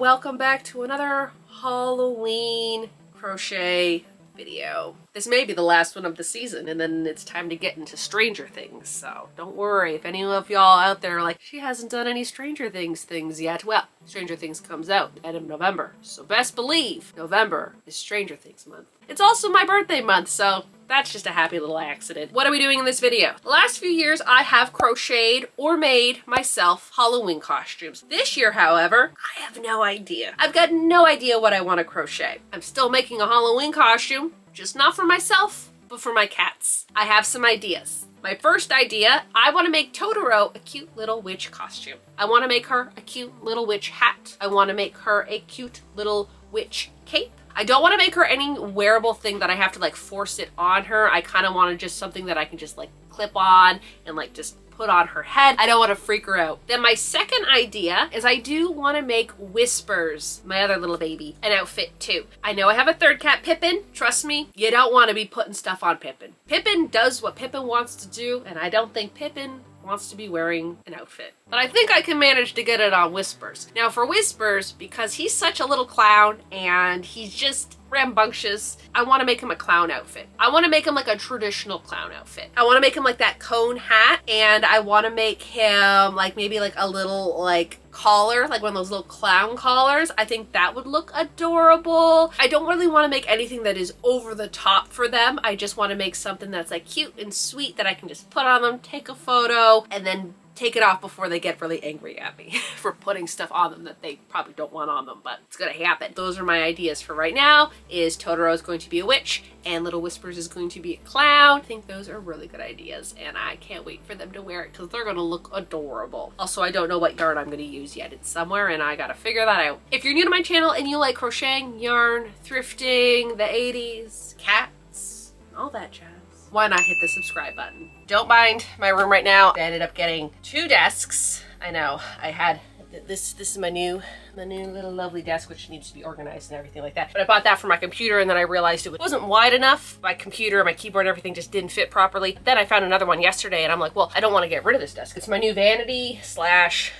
Welcome back to another Halloween crochet video. This may be the last one of the season, and then it's time to get into Stranger Things, so don't worry if any of y'all out there are like, she hasn't done any Stranger Things yet. Well, Stranger Things comes out end of November, so best believe November is Stranger Things month. It's also my birthday month, so that's just a happy little accident. What are we doing in this video? The last few years I have crocheted or made myself Halloween costumes. This year, however, I have no idea. I've got no idea what I want to crochet. I'm still making a Halloween costume, just not for myself, but for my cats. I have some ideas. My first idea, I want to make Totoro a cute little witch costume. I want to make her a cute little witch hat. I want to make her a cute little witch cape. I don't want to make her any wearable thing that I have to like force it on her. I kind of want just something that I can just like clip on and like just put on her head. I don't want to freak her out. Then my second idea is I do want to make Whispers, my other little baby, an outfit too. I know I have a third cat, Pippin. Trust me, you don't want to be putting stuff on Pippin. Pippin does what Pippin wants to do, and I don't think Pippin wants to be wearing an outfit. But I think I can manage to get it on Whispers. Now for Whispers, because he's such a little clown and he's just rambunctious, I want to make him a clown outfit. I want to make him like a traditional clown outfit. I want to make him like that cone hat, and I want to make him like maybe like a little like collar, like one of those little clown collars. I think that would look adorable. I don't really want to make anything that is over the top for them. I just want to make something that's like cute and sweet that I can just put on them, take a photo, and then take it off before they get really angry at me for putting stuff on them that they probably don't want on them, but it's gonna happen. Those are my ideas for right now. Is Totoro is going to be a witch and Little Whispers is going to be a clown. I think those are really good ideas, and I can't wait for them to wear it because they're gonna look adorable. Also, I don't know what yarn I'm gonna use yet. It's somewhere and I gotta figure that out. If you're new to my channel and you like crocheting, yarn, thrifting, the 80s, cats, all that jazz, why not hit the subscribe button? Don't mind my room right now. I ended up getting 2 desks. I know, I had this is my new little lovely desk, which needs to be organized and everything like that. But I bought that for my computer, and then I realized it wasn't wide enough. My computer, my keyboard, everything just didn't fit properly. Then I found another one yesterday, and I'm like, well, I don't want to get rid of this desk. It's my new vanity slash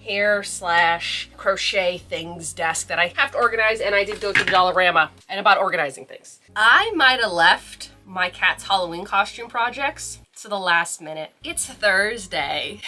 hair slash crochet things desk that I have to organize, and I did go to the Dollarama and about organizing things. I might have left my cat's Halloween costume projects to the last minute. It's Thursday.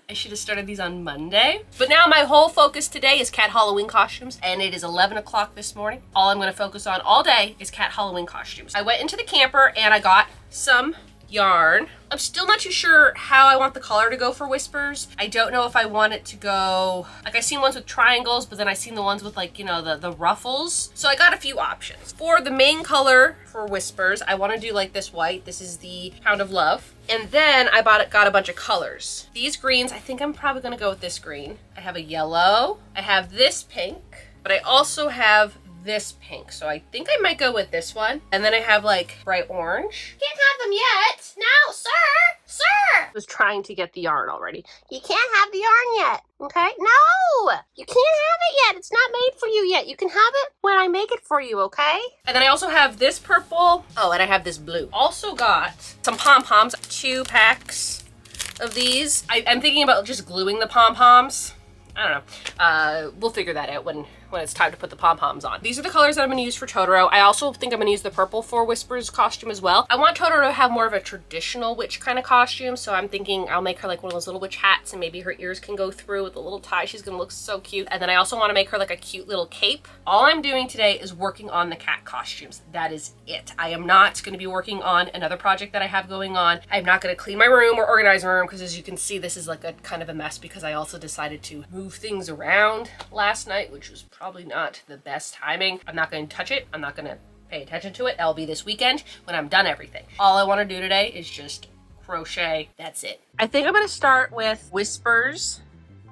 I should have started these on Monday. But now my whole focus today is cat Halloween costumes, and it is 11 o'clock this morning. All I'm gonna focus on all day is cat Halloween costumes. I went into the camper and I got some yarn. I'm still not too sure how I want the color to go for Whispers. I don't know if I want it to go, like I seen ones with triangles, but then I seen the ones with like, you know, the ruffles. So I got a few options. For the main color for Whispers, I want to do like this white. This is the Pound of Love. And then I got a bunch of colors. These greens, I think I'm probably gonna go with this green. I have a yellow, I have this pink, but I also have this pink, so I think I might go with this one. And then I have like bright orange. Can't have them yet. No, sir. I was trying to get the yarn already. You can't have the yarn yet, okay? No, you can't have it yet. It's not made for you yet. You can have it when I make it for you, okay? And then I also have this purple. Oh, and I have this blue. Also got some pom-poms, 2 packs of these. I'm thinking about just gluing the pom-poms. I don't know. We'll figure that out when it's time to put the pom-poms on. These are the colors that I'm going to use for Totoro. I also think I'm going to use the purple for Whispers costume as well. I want Totoro to have more of a traditional witch kind of costume, so I'm thinking I'll make her like one of those little witch hats, and maybe her ears can go through with a little tie. She's going to look so cute. And then I also want to make her like a cute little cape. All I'm doing today is working on the cat costumes. That is it. I am not going to be working on another project that I have going on. I'm not going to clean my room or organize my room, because as you can see, this is like a kind of a mess because I also decided to move things around last night, which was probably not the best timing. I'm not going to touch it. I'm not going to pay attention to it. That'll be this weekend when I'm done everything. All I want to do today is just crochet. That's it. I think I'm going to start with Whispers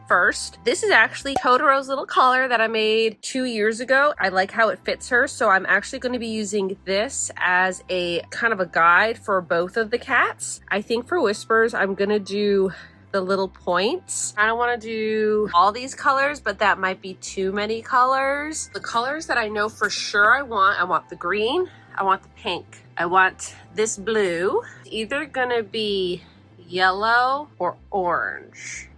first. This is actually Totoro's little collar that I made 2 years ago. I like how it fits her, so I'm actually going to be using this as a kind of a guide for both of the cats. I think for Whispers, I'm going to do the little points. I don't want to do all these colors, but that might be too many colors. The colors that I know for sure I want the green, I want the pink, I want this blue. It's either gonna be yellow or orange.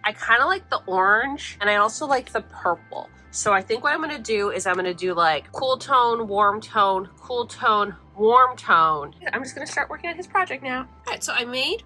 I kind of like the orange, and I also like the purple. So I think what I'm gonna do is I'm gonna do like cool tone, warm tone, cool tone, warm tone. I'm just gonna start working on his project now. All right, so I made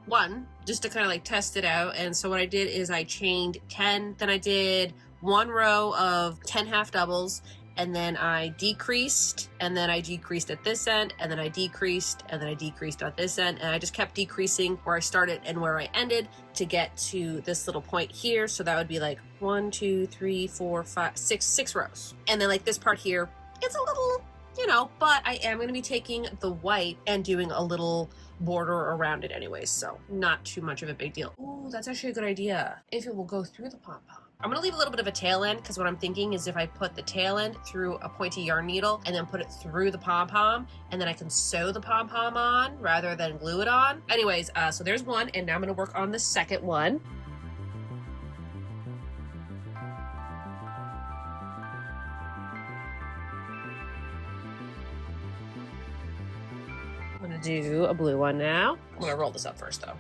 one just to kind of like test it out. And so what I did is I chained 10, then I did one row of 10 half doubles, and then I decreased, and then I decreased at this end, and then I decreased, and then I decreased at this end, and I just kept decreasing where I started and where I ended to get to this little point here. So that would be like 1, 2, 3, 4, 5, 6 rows. And then like this part here, it's a little, you know, but I am going to be taking the white and doing a little border around it anyways, so not too much of a big deal. Ooh, that's actually a good idea, if it will go through the pom-pom. I'm gonna leave a little bit of a tail end, because what I'm thinking is if I put the tail end through a pointy yarn needle and then put it through the pom-pom, and then I can sew the pom-pom on rather than glue it on. Anyways, so there's one, and now I'm gonna work on the second one. I'm gonna do a blue one now. I'm gonna roll this up first though.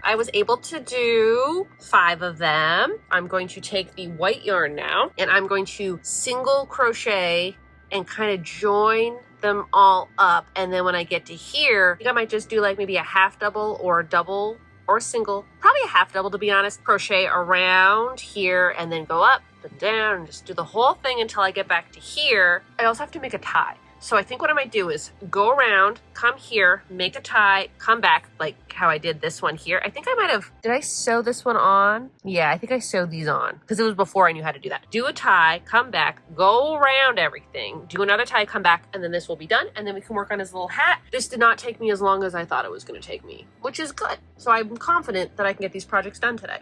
I was able to do 5 of them. I'm going to take the white yarn now, and I'm going to single crochet and kind of join them all up. And then when I get to here, I think I might just do like maybe a half double or a double or a single, probably a half double to be honest, crochet around here and then go up and down and just do the whole thing until I get back to here. I also have to make a tie. So I think what I might do is go around, come here, make a tie, come back, like how I did this one here. I think I might have, did I sew this one on? Yeah, I think I sewed these on because it was before I knew how to do that. Do a tie, come back, go around everything, do another tie, come back, and then this will be done. And then we can work on his little hat. This did not take me as long as I thought it was going to take me, which is good. So I'm confident that I can get these projects done today.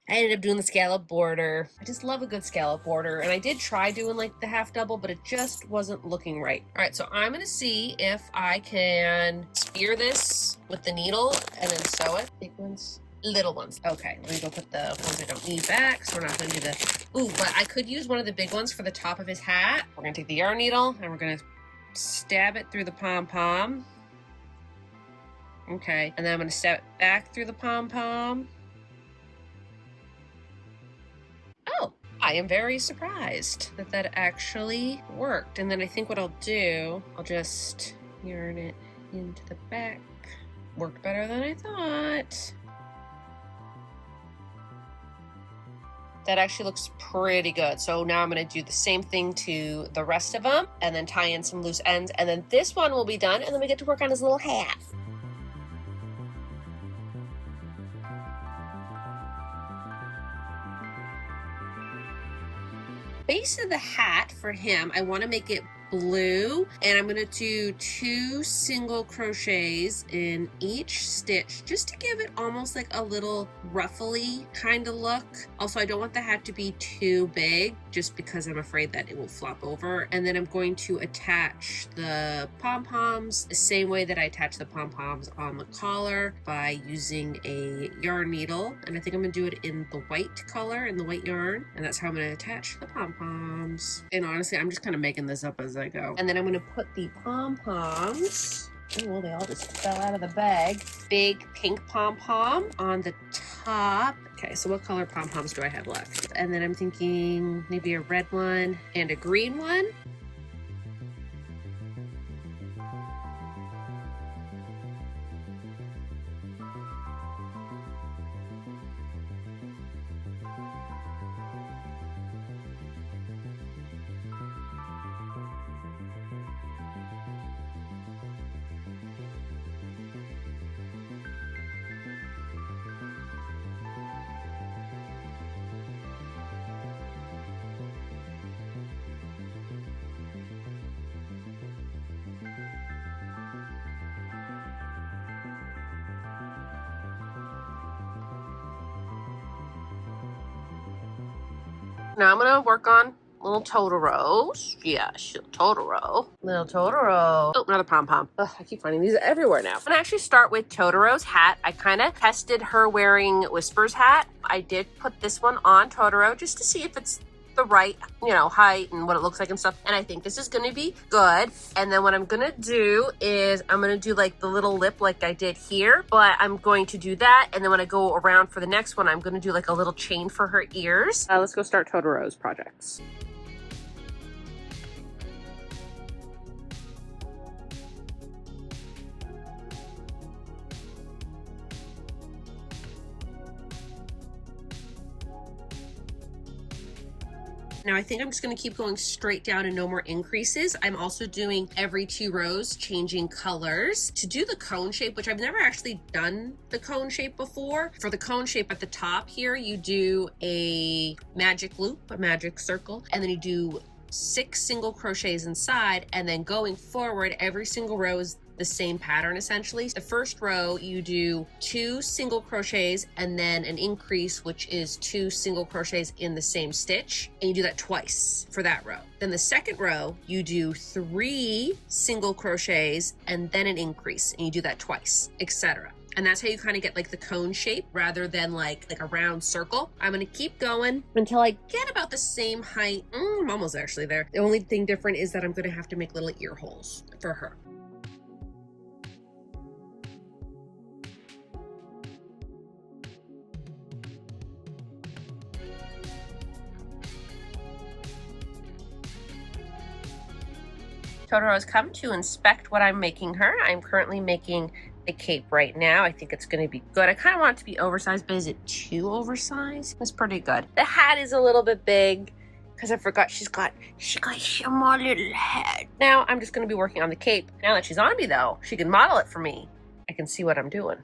I ended up doing the scallop border. I just love a good scallop border. And I did try doing like the half double, but it just wasn't looking right. All right, so I'm gonna see if I can spear this with the needle and then sew it. Big ones, little ones. Okay, let me go put the ones I don't need back. So we're not gonna do the, ooh, but I could use one of the big ones for the top of his hat. We're gonna take the yarn needle and we're gonna stab it through the pom-pom. Okay, and then I'm gonna stab it back through the pom-pom. Oh, I am very surprised that that actually worked. And then I think what I'll do, I'll just yarn it into the back. Worked better than I thought. That actually looks pretty good. So now I'm gonna do the same thing to the rest of them and then tie in some loose ends. And then this one will be done and then we get to work on his little hat. Base of the hat for him, I want to make it blue, and I'm going to do 2 single crochets in each stitch just to give it almost like a little ruffly kind of look. Also, I don't want the hat to be too big just because I'm afraid that it will flop over. And then I'm going to attach the pom-poms the same way that I attach the pom-poms on the collar by using a yarn needle. And I think I'm going to do it in the white color, in the white yarn, and that's how I'm going to attach the pom-poms. And honestly, I'm just kind of making this up as I go. And then I'm going to put the pom-poms, oh, well, they all just fell out of the bag. Big pink pom-pom on the top. Okay, so what color pom-poms do I have left? And then I'm thinking maybe a red one and a green one. Now I'm gonna work on little Totoros. Yeah, Totoro. Little Totoro. Oh, another pom-pom. Ugh, I keep finding these everywhere now. I'm gonna actually start with Totoro's hat. I kind of tested her wearing Whisper's hat. I did put this one on Totoro just to see if it's the right, you know, height and what it looks like and stuff. And I think this is gonna be good. And then what I'm gonna do is I'm gonna do like the little lip like I did here, but I'm going to do that. And then when I go around for the next one, I'm gonna do like a little chain for her ears. Let's go start Totoro's projects. Now I think I'm just gonna keep going straight down and no more increases. I'm also doing every 2 rows, changing colors to do the cone shape, which I've never actually done the cone shape before. For the cone shape at the top here, you do a magic loop, a magic circle, and then you do 6 single crochets inside, and then going forward, every single row is the same pattern essentially. The first row you do 2 single crochets and then an increase, which is 2 single crochets in the same stitch, and you do that twice for that row. Then the second row you do 3 single crochets and then an increase, and you do that twice, etc. And that's how you kind of get like the cone shape rather than like a round circle. I'm gonna keep going until I get about the same height. I'm almost actually there. The only thing different is that I'm gonna have to make little ear holes for her. Totoro has come to inspect what I'm making her. I'm currently making the cape right now. I think it's going to be good. I kind of want it to be oversized, but is it too oversized? That's pretty good. The hat is a little bit big because I forgot she got a small little head. Now I'm just going to be working on the cape. Now that she's on me though, she can model it for me. I can see what I'm doing.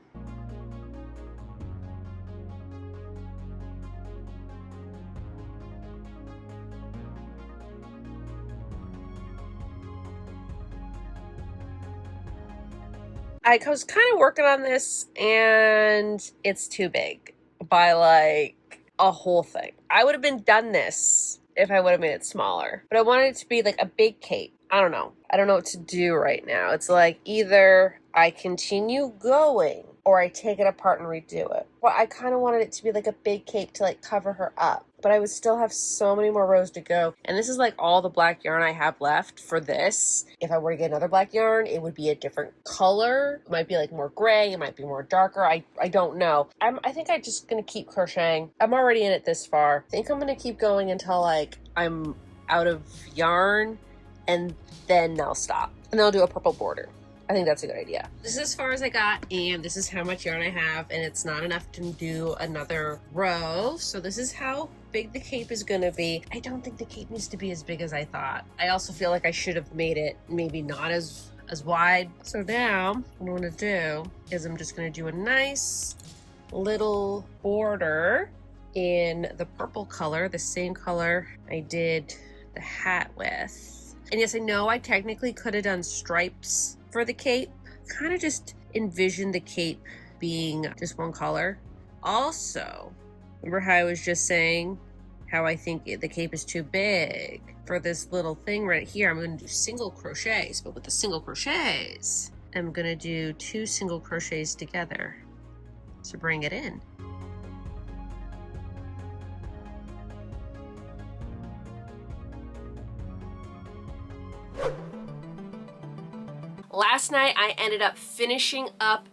I was kind of working on this and it's too big by like a whole thing. I would have been done this if I would have made it smaller, but I wanted it to be like a big cape. I don't know. I don't know what to do right now. It's like either I continue going or I take it apart and redo it. Well, I kind of wanted it to be like a big cape to like cover her up, but I would still have so many more rows to go. And this is like all the black yarn I have left for this. If I were to get another black yarn, it would be a different color. It might be like more gray. It might be more darker. I don't know. I think I'm just going to keep crocheting. I'm already in it this far. I think I'm going to keep going until like I'm out of yarn, and then I'll stop. And then I'll do a purple border. I think that's a good idea. This is as far as I got, and this is how much yarn I have, and it's not enough to do another row. So this is how big the cape is gonna be. I don't think the cape needs to be as big as I thought. I also feel like I should have made it maybe not as wide. So now what I'm gonna do is I'm just gonna do a nice little border in the purple color, the same color I did the hat with. And yes, I know I technically could have done stripes for the cape. Kind of just envision the cape being just one color. Also, remember how I was just saying how I think the cape is too big? For this little thing right here, I'm going to do single crochets, but with the single crochets, I'm going to do 2 single crochets together to bring it in. Last night I ended up finishing up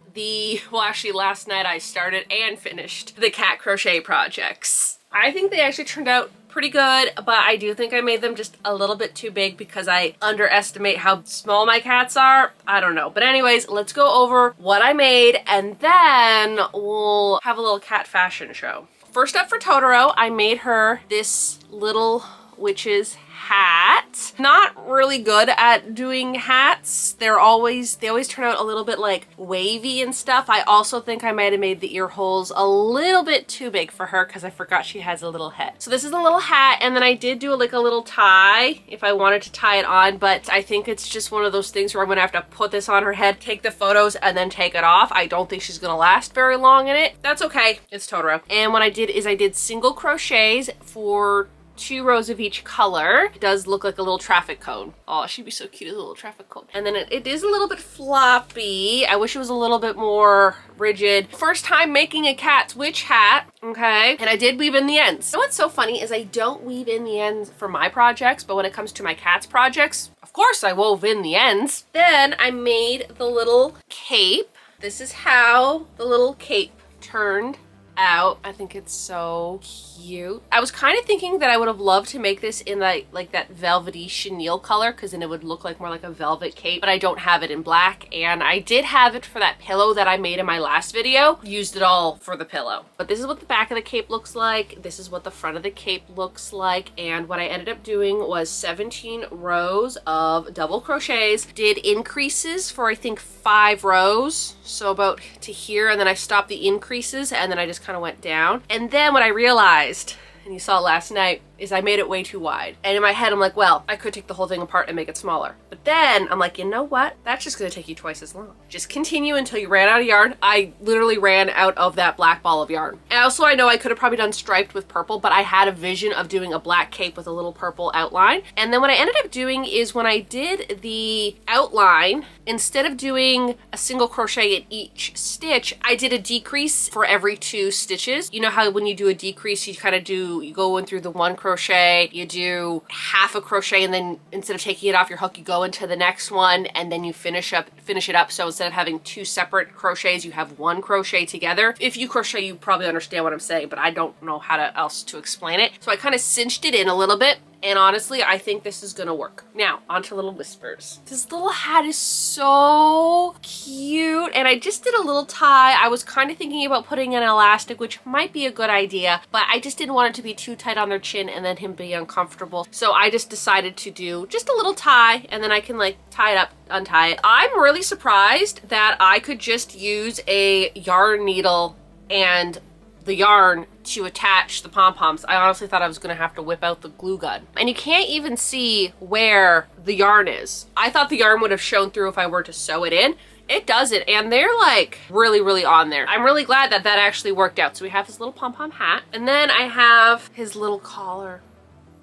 last night I started and finished the cat crochet projects. I think they actually turned out pretty good, but I do think I made them just a little bit too big because I underestimate how small my cats are. I don't know. But anyways, let's go over what I made and then we'll have a little cat fashion show. First up for Totoro, I made her this little witch's hat. Not really good at doing hats. They always turn out a little bit like wavy and stuff. I also think I might have made the ear holes a little bit too big for her because I forgot she has a little head. So this is a little hat, and then I did do like a little tie if I wanted to tie it on, but I think it's just one of those things where I'm gonna have to put this on her head, take the photos, and then take it off. I don't think she's gonna last very long in it. That's okay. It's Totoro. And what I did is I did single crochets for 2 rows of each color. It does look like a little traffic cone. Oh, she'd be so cute as a little traffic cone. And then it is a little bit floppy. I wish it was a little bit more rigid. First time making a cat witch hat, okay? And I did weave in the ends. You know what's so funny is I don't weave in the ends for my projects, but when it comes to my cat's projects, of course I wove in the ends. Then I made the little cape. This is how the little cape turned out. I think it's so cute. I was kind of thinking that I would have loved to make this in like that velvety chenille color, because then it would look like more like a velvet cape, but I don't have it in black, and I did have it for that pillow that I made in my last video. Used it all for the pillow. But this is what the back of the cape looks like. This is what the front of the cape looks like, and what I ended up doing was 17 rows of double crochets. Did increases for I think 5 rows, so about to here, and then I stopped the increases, and then I just kind of went down. And then what I realized, and you saw last night, is I made it way too wide. And in my head, I'm like, well, I could take the whole thing apart and make it smaller. But then I'm like, you know what? That's just gonna take you twice as long. Just continue until you ran out of yarn. I literally ran out of that black ball of yarn. And also, I know I could have probably done striped with purple, but I had a vision of doing a black cape with a little purple outline. And then what I ended up doing is when I did the outline, instead of doing a single crochet in each stitch, I did a decrease for every 2 stitches. You know how when you do a decrease, you kind of you go in through the 1 crochet, you do half a crochet, and then instead of taking it off your hook, you go into the next one, and then you finish it up. So instead of having 2 separate crochets, you have 1 crochet together. If you crochet, you probably understand what I'm saying, but I don't know how else to explain it. So I kind of cinched it in a little bit. And honestly, I think this is gonna work. Now, onto little whispers. This little hat is so cute. And I just did a little tie. I was kind of thinking about putting an elastic, which might be a good idea, but I just didn't want it to be too tight on their chin and then him be uncomfortable. So I just decided to do just a little tie, and then I can like tie it up, untie it. I'm really surprised that I could just use a yarn needle and the yarn to attach the pom-poms. I honestly thought I was gonna have to whip out the glue gun. And you can't even see where the yarn is. I thought the yarn would have shown through if I were to sew it in. It doesn't, and they're like really, really on there. I'm really glad that that actually worked out. So we have his little pom-pom hat, and then I have his little collar.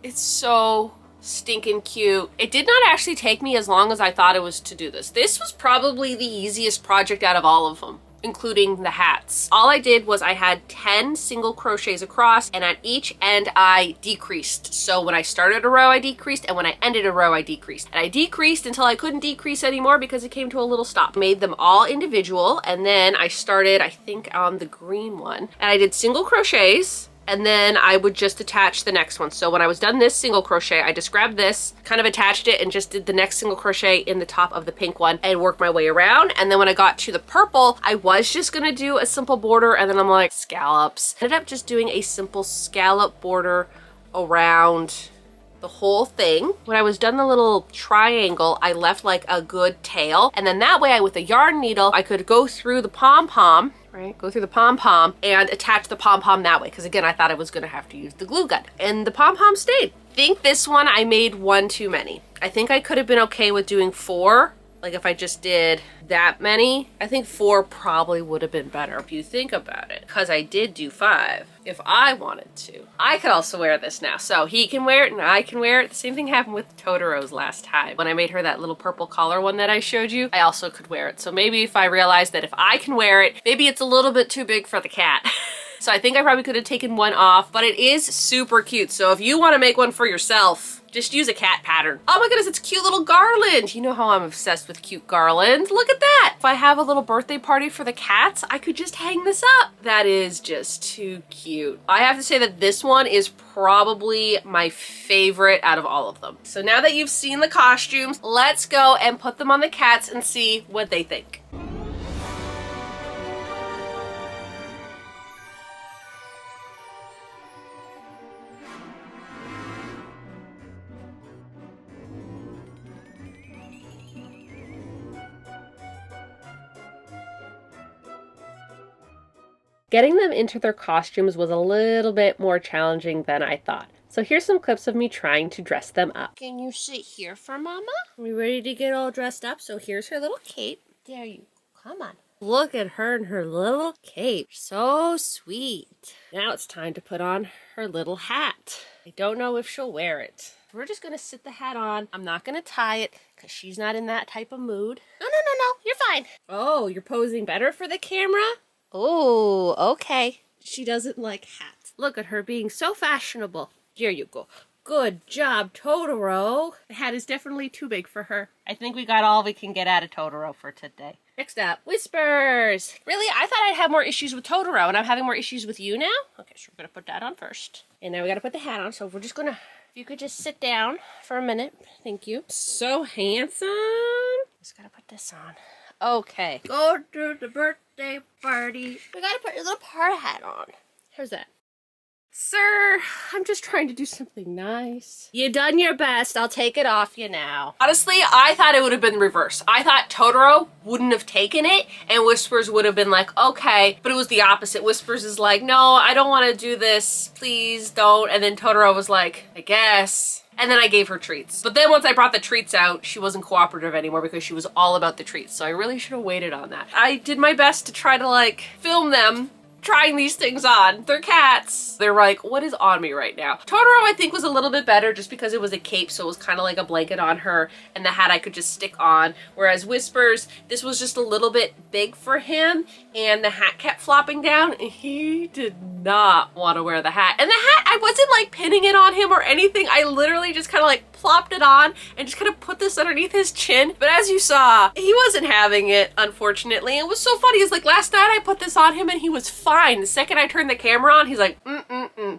It's so stinking cute. It did not actually take me as long as I thought it was to do this. This was probably the easiest project out of all of them, including the hats. All I did was I had 10 single crochets across, and at each end I decreased. So when I started a row I decreased, and when I ended a row I decreased. And I decreased until I couldn't decrease anymore because it came to a little stop. Made them all individual, and then I started, I think, on the green one, and I did single crochets, and then I would just attach the next one. So when I was done this single crochet, I just grabbed this, kind of attached it, and just did the next single crochet in the top of the pink one and worked my way around. And then when I got to the purple, I was just gonna do a simple border, and then I'm like, scallops. Ended up just doing a simple scallop border around the whole thing. When I was done the little triangle, I left like a good tail, and then that way with a yarn needle, I could go through the pom-pom, right? Go through the pom-pom and attach the pom-pom that way. Because again, I thought I was gonna have to use the glue gun, and the pom-pom stayed. I think this one I made 1 too many. I think I could have been okay with doing 4. Like if I just did that many, I think 4 probably would have been better if you think about it. Because I did do 5 if I wanted to. I could also wear this now. So he can wear it and I can wear it. The same thing happened with Totoro's last time. When I made her that little purple collar one that I showed you, I also could wear it. So maybe if I realized that if I can wear it, maybe it's a little bit too big for the cat. So I think I probably could have taken 1 off, but it is super cute. So if you want to make one for yourself, just use a cat pattern. Oh my goodness, it's a cute little garland. You know how I'm obsessed with cute garlands. Look at that. If I have a little birthday party for the cats, I could just hang this up. That is just too cute. I have to say that this one is probably my favorite out of all of them. So now that you've seen the costumes, let's go and put them on the cats and see what they think. Getting them into their costumes was a little bit more challenging than I thought. So here's some clips of me trying to dress them up. Can you sit here for Mama? Are we ready to get all dressed up? So here's her little cape. There you Come on. Look at her in her little cape. So sweet. Now it's time to put on her little hat. I don't know if she'll wear it. We're just gonna sit the hat on. I'm not gonna tie it because she's not in that type of mood. No, you're fine. Oh, you're posing better for the camera? Oh, okay. She doesn't like hats. Look at her being so fashionable. Here you go. Good job, Totoro. The hat is definitely too big for her. I think we got all we can get out of Totoro for today. Next up, Whispers. Really? I thought I'd have more issues with Totoro, and I'm having more issues with you now? Okay, so we're gonna put that on first. And now we gotta put the hat on, so we're just gonna, if you could just sit down for a minute. Thank you. So handsome. Just gotta put this on. Okay. Go to the birthday party. We gotta put your little party hat on. Here's that. Sir, I'm just trying to do something nice. You done your best. I'll take it off you now. Honestly, I thought it would have been the reverse. I thought Totoro wouldn't have taken it and Whispers would have been like, okay. But it was the opposite. Whispers is like, no, I don't want to do this. Please don't. And then Totoro was like, I guess. And then I gave her treats. But then once I brought the treats out, she wasn't cooperative anymore because she was all about the treats. So I really should have waited on that. I did my best to try to like film them trying these things on. They're cats. They're like, what is on me right now? Totoro, I think, was a little bit better just because it was a cape, so it was kind of like a blanket on her, and the hat I could just stick on. Whereas Whispers, this was just a little bit big for him, and the hat kept flopping down, and he did not want to wear the hat. And the hat, I wasn't like pinning it on him or anything. I literally just kind of like plopped it on and just kind of put this underneath his chin. But as you saw, he wasn't having it, unfortunately. It was so funny. It's like last night I put this on him and he was fine. The second I turned the camera on, he's like,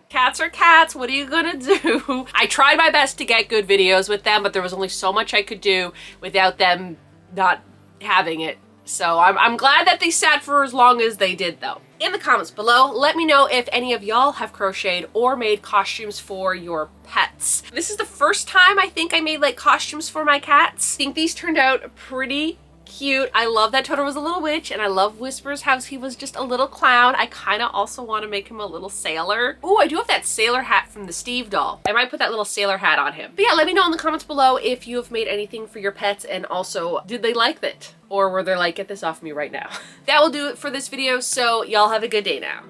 Cats are cats. What are you gonna do? I tried my best to get good videos with them, but there was only so much I could do without them not having it. So I'm glad that they sat for as long as they did though. In the comments below, let me know if any of y'all have crocheted or made costumes for your pets. This is the first time I think I made like costumes for my cats. I think these turned out pretty cute. I love that Totoro was a little witch, and I love Whispers how he was just a little clown. I kind of also want to make him a little sailor. Oh, I do have that sailor hat from the Steve doll. I might put that little sailor hat on him. But yeah, let me know in the comments below if you have made anything for your pets, and also, did they like it? Or were they like, get this off me right now? That will do it for this video, so y'all have a good day now.